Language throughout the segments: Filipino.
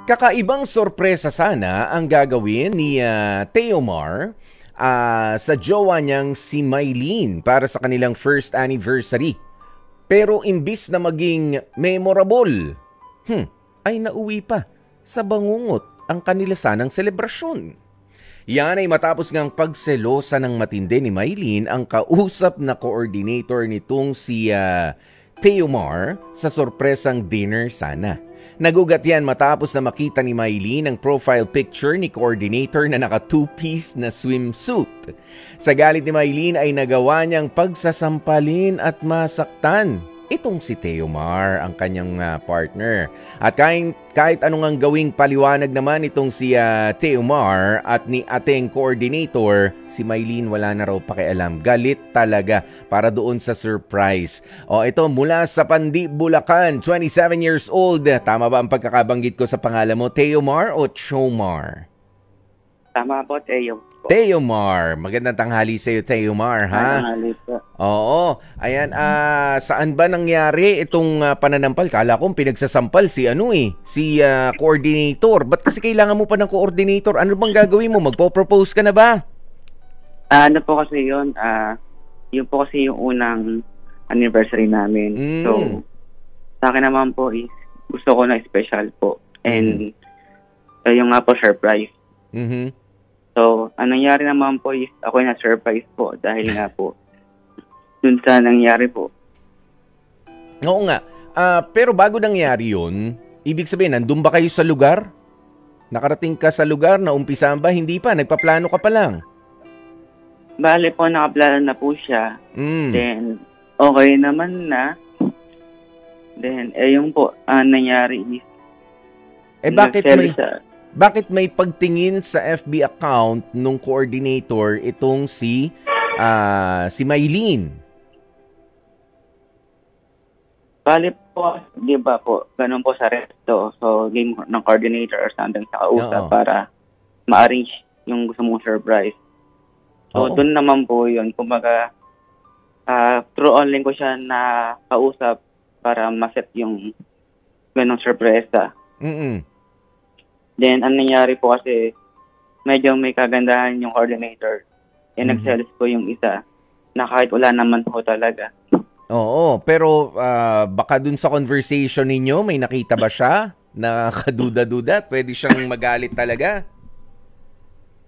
Kakaibang sorpresa sana ang gagawin ni Theomar sa jowa niyang si Mylene para sa kanilang first anniversary. Pero imbis na maging memorable, ay nauwi pa sa bangungot ang kanila sanang selebrasyon. Yan ay matapos ngang pagselosa ng matindi ni Mylene ang kausap na coordinator nitong si Theomar sa sorpresang dinner sana. Nagugat yan matapos na makita ni Mylene ang profile picture ni coordinator na naka two-piece na swimsuit. Sa galit ni Mylene ay nagawa niyang pagsasampalin at masaktan itong si Theomar, ang kanyang partner. At kahit anong ang gawing paliwanag naman itong si Theomar at ni ating coordinator, si Mylene wala na raw pakialam. Galit talaga para doon sa surprise. O ito, mula sa Pandi, Bulacan, 27 years old. Tama ba ang pagkakabanggit ko sa pangalan mo? Theomar o Chomar? Tama po, Theo. Theomar. Magandang tanghali sa iyo, Theomar, ha? Tanghali po. Oo. Ayan, saan ba nangyari itong pananampal? Kala ko pinagsasampal si coordinator. Ba't kasi kailangan mo pa ng coordinator? Ano bang gagawin mo? Magpo-propose ka na ba? Ano po kasi yun? Yun po kasi yung unang anniversary namin. So, sa akin naman po is gusto ko na special po. And yung nga po surprise. So, ang nangyari naman po is ako na surprise po dahil nga po dun sa nangyari po. Oo nga. Pero bago nangyari yun, ibig sabihin, nandun ba kayo sa lugar? Nakarating ka sa lugar na umpisahan ba? Hindi pa, nagpaplano ka pa lang. Bale po, nakaplano na po siya. Then, okay naman na. Then, yung po, nangyari is bakit may pagtingin sa FB account nung coordinator itong si Mylene? Bale po, di ba po, ganun po sa resto. So, game ng coordinator or something sa kausap para ma-arrange yung gusto mong surprise. So, doon naman po yun. Kumbaga, through online ko siya na kausap para ma-set yung ganong surpresa. Then, ang nangyari po kasi, medyo may kagandahan yung coordinator. Nag-sales po yung isa na kahit wala naman po talaga. Oo, pero baka dun sa conversation ninyo, may nakita ba siya na kaduda-duda? Pwede siyang magalit talaga?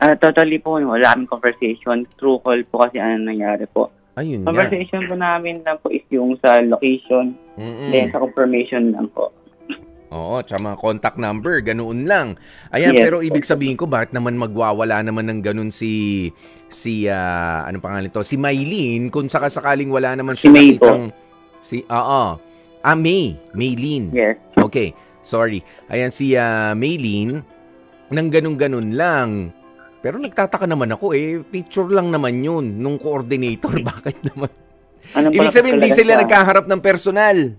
Totally po, wala kaming conversation. True call po kasi ano nangyari po. Ayun conversation po namin lang po is yung sa location, then sa confirmation lang po. Oo, tsaka mga contact number, ganoon lang. Ayan, yes. Pero ibig sabihin ko, bakit naman magwawala naman ng ganun si anong pangalan to? Si Mylene, kung sakasakaling wala naman siya nakitang... Mylene. Yes. Okay, sorry. Ayan, si Mylene, nang ganun-ganun lang. Pero nagtataka naman ako picture lang naman yun nung coordinator. Bakit naman? Ibig sabihin, hindi sila nagkaharap ng personal.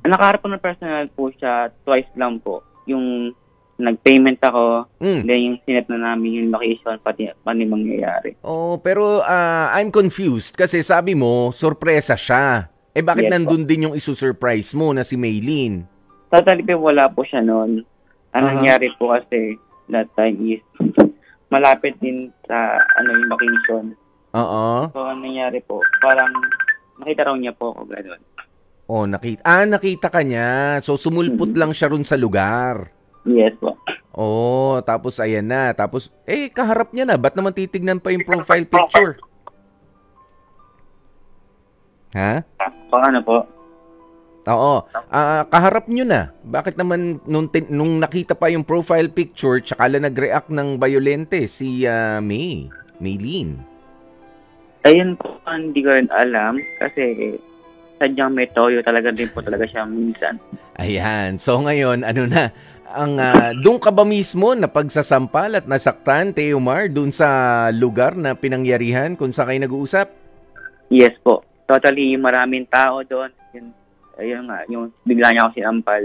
Nakaharap ko ng personal po siya twice lang po. Yung nag-payment ako, then yung sinet na namin yung location, pati mangyayari. Oh, pero I'm confused kasi sabi mo, sorpresa siya. Bakit nandun din yung isu-surprise mo na si Mylene? Totally po, wala po siya noon. Ang nangyari po kasi that time is malapit din sa yung location. So, ang nangyari po, parang nakita raw niya po ako gano'n. Oh, nakita ka niya. So, sumulpot lang siya ron sa lugar. Yes po. Oh, tapos ayan na. Tapos, kaharap niya na. Ba't naman titignan pa yung profile picture? Ha? Paano po? Oo. Kaharap niyo na. Bakit naman nung nakita pa yung profile picture, tsaka lang nag-react ng violente si Mylene? Ayun po, hindi ko rin alam. Kasi sadyang may toyo talaga din po talaga siya minsan. Ayan. So ngayon, doon ka ba mismo na pagsasampal at nasaktan, Theomar, doon sa lugar na pinangyarihan kung saan kayo nag-uusap? Yes po. Totally, maraming tao doon. Ayun nga, yung bigla niya ako sinampal.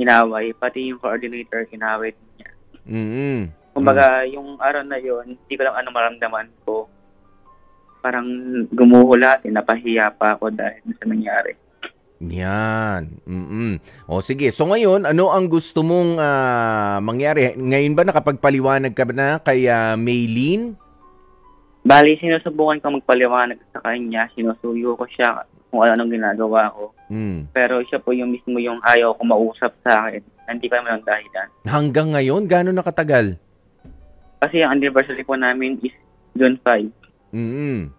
Inaway. Pati yung coordinator, inaway niya. Kumbaga, yung araw na yun, hindi ko lang maramdaman ko. Parang gumuho lahat, napahiya pa ako dahil sa nangyari. Yan. O sige, so ngayon, ano ang gusto mong mangyari? Ngayon ba nakapagpaliwanag ka na kay Maylene? Bali, sinusubukan ko magpaliwanag sa kanya, sinusuyo ko siya kung anong ginagawa ko. Pero siya po yung mismo yung ayaw ko mausap sa akin. Hindi pa naman ang dahilan. Hanggang ngayon, gaano nakatagal? Kasi ang anniversary po namin is June 5.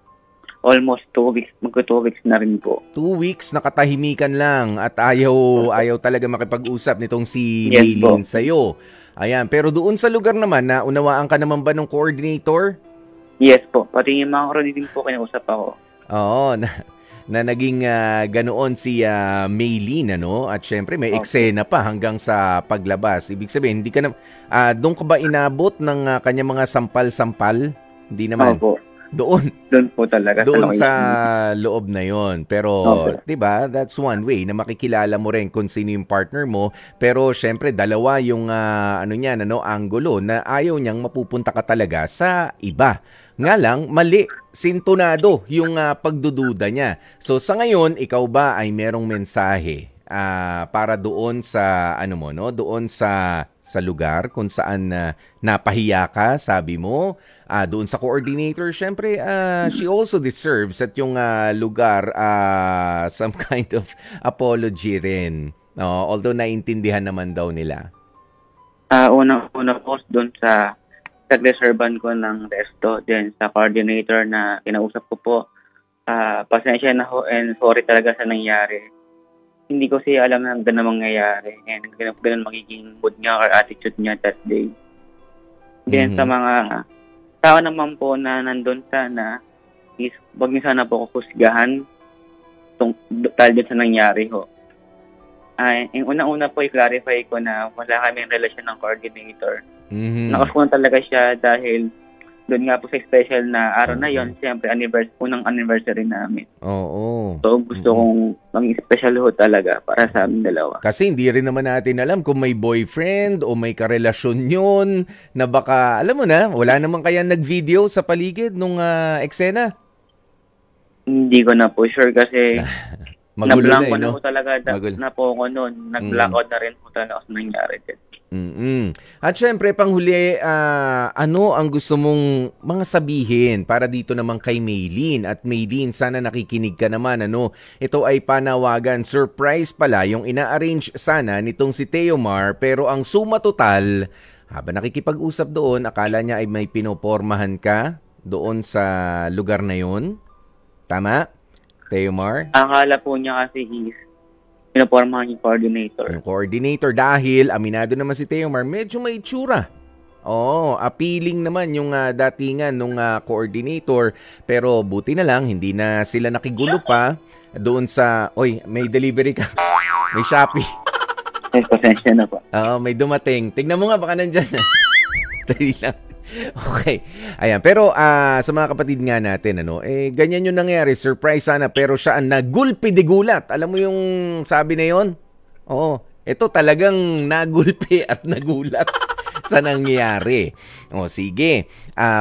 Almost 2 weeks. Magko 2 weeks na rin po. 2 weeks, nakatahimikan lang at ayaw talaga makipag-usap nitong si Yes, Maylene sa'yo. Ayan, pero doon sa lugar naman, naunawaan ka naman ba ng coordinator? Yes po. Pati yung mga coordinating po kinausap ako. Oo, na naging ganoon si Maylene, ano? At syempre may eksena pa hanggang sa paglabas. Ibig sabihin, hindi ka na doon ka ba inabot ng kanya mga sampal-sampal? Hindi naman. Opo. Doon po talaga. Doon sa loob na yon. Pero, 'di ba? That's one way na makikilala mo rin kung sino yung partner mo. Pero syempre, dalawa yung angulo na ayaw niyang mapupunta ka talaga sa iba. Nga lang, mali, sintonado yung pagdududa niya. So sa ngayon, ikaw ba ay merong mensahe para doon sa doon sa lugar kung saan napahiya ka, sabi mo, doon sa coordinator, syempre she also deserves at yung lugar some kind of apology rin. Although naiintindihan naman daw nila. Una po doon sa tag-reservan ko ng resto, then sa coordinator na kinausap ko po, pasensya na ho and sorry talaga sa nangyari. Hindi ko siya alam na ganun mangyayari and ganun magiging mood niya or attitude niya that day. Then sa mga tao naman po na nandun sana, is wag niyo sana po ko husgahan dahil din sa nangyari ho. Yung una-una po i-clarify ko na wala kaming relasyon ng coordinator. Nakasunan talaga siya dahil doon nga po sa special na araw na yon, siyempre unang anniversary namin. Oo. So gusto kong maging special ho talaga para sa aming dalawa. Kasi hindi rin naman natin alam kung may boyfriend o may karelasyon yun na baka, alam mo na, wala naman kaya nag-video sa paligid nung eksena. Hindi ko na po sure kasi magulo na-blank ko na, na po talaga na po ako noon. Nag-blackout na rin po talaga sa nangyari din. At syempre, panghuli, ano ang gusto mong mga sabihin para dito naman kay Maylene? At Maylene, sana nakikinig ka naman. Ito ay panawagan. Surprise pala yung ina-arrange sana nitong si Theomar. Pero ang suma total, habang nakikipag-usap doon, akala niya ay may pinopormahan ka doon sa lugar na yun. Tama? Theomar? Akala po niya kasi is pinopormahan yung coordinator. Yung coordinator dahil, aminado naman si Theomar, medyo may itsura. Appealing naman yung datingan nung coordinator. Pero buti na lang, hindi na sila nakigulo pa doon sa, may delivery ka. May Shopee. Pasensya na po. May dumating. Tignan mo nga, baka nandyan. Dali lang. Okay. Ayan. Pero sa mga kapatid nga natin, ganyan yung nangyari. Surprise sana, pero siya ang nagulpi di gulat. Alam mo yung sabi na yon? Ito talagang nagulpi at nagulat sa nangyari. Sige.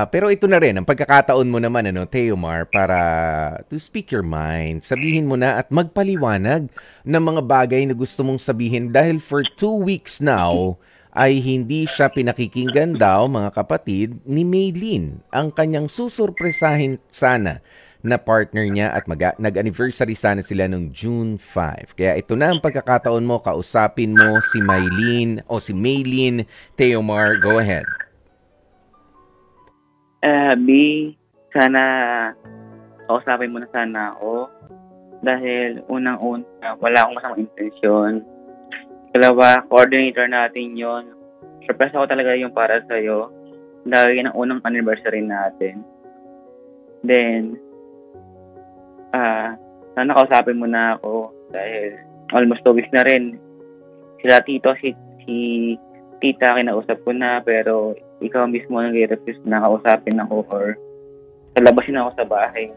Pero ito na rin, ang pagkakataon mo naman, Theomar, para to speak your mind. Sabihin mo na at magpaliwanag ng mga bagay na gusto mong sabihin dahil for 2 weeks now, ay hindi siya pinakikinggan daw, mga kapatid, ni Maylene. Ang kanyang susurpresahin sana na partner niya at nag-anniversary sana sila noong June 5. Kaya ito na ang pagkakataon mo, kausapin mo si Maylene o si Maylene. Theomar, go ahead. B, sana kausapin mo na sana ako dahil unang-una wala akong masamang intensyon. Dalawa, coordinator natin yon. Surprise ako talaga yung para sa'yo dahil yan ang unang anniversary natin. Then, sana kausapin mo na ako dahil almost 2 weeks na rin. Sila tito, si tita, kinausap ko na pero ikaw mismo nag-refuse na kausapin ako or talabasin ako sa bahay.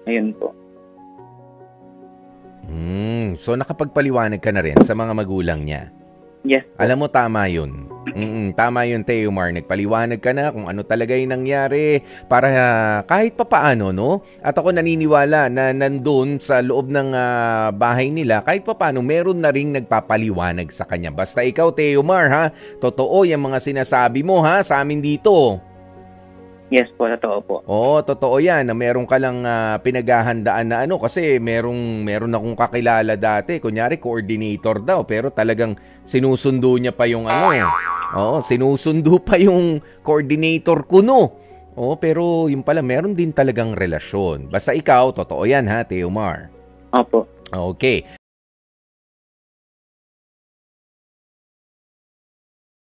Ayun po. So nakapagpaliwanag ka na rin sa mga magulang niya? Yes po. Alam mo, tama yun. Tama yun, Teomar. Nagpaliwanag ka na kung ano talaga yung nangyari para kahit papaano, no? At ako naniniwala na nandun sa loob ng bahay nila, kahit papaano, meron na ring nagpapaliwanag sa kanya. Basta ikaw, Teomar, ha? Totoo yung mga sinasabi mo, ha? Sa amin dito. Yes po, totoo po. Oo, totoo yan na meron ka lang pinaghahandaan na ano kasi meron akong kakilala dati, kunyari coordinator daw pero talagang sinusundo niya pa yung ano. Oo, sinusundo pa yung coordinator kuno. Oo, pero yung pala meron din talagang relasyon. Basta ikaw, totoo yan ha, Teomar. Opo. Okay.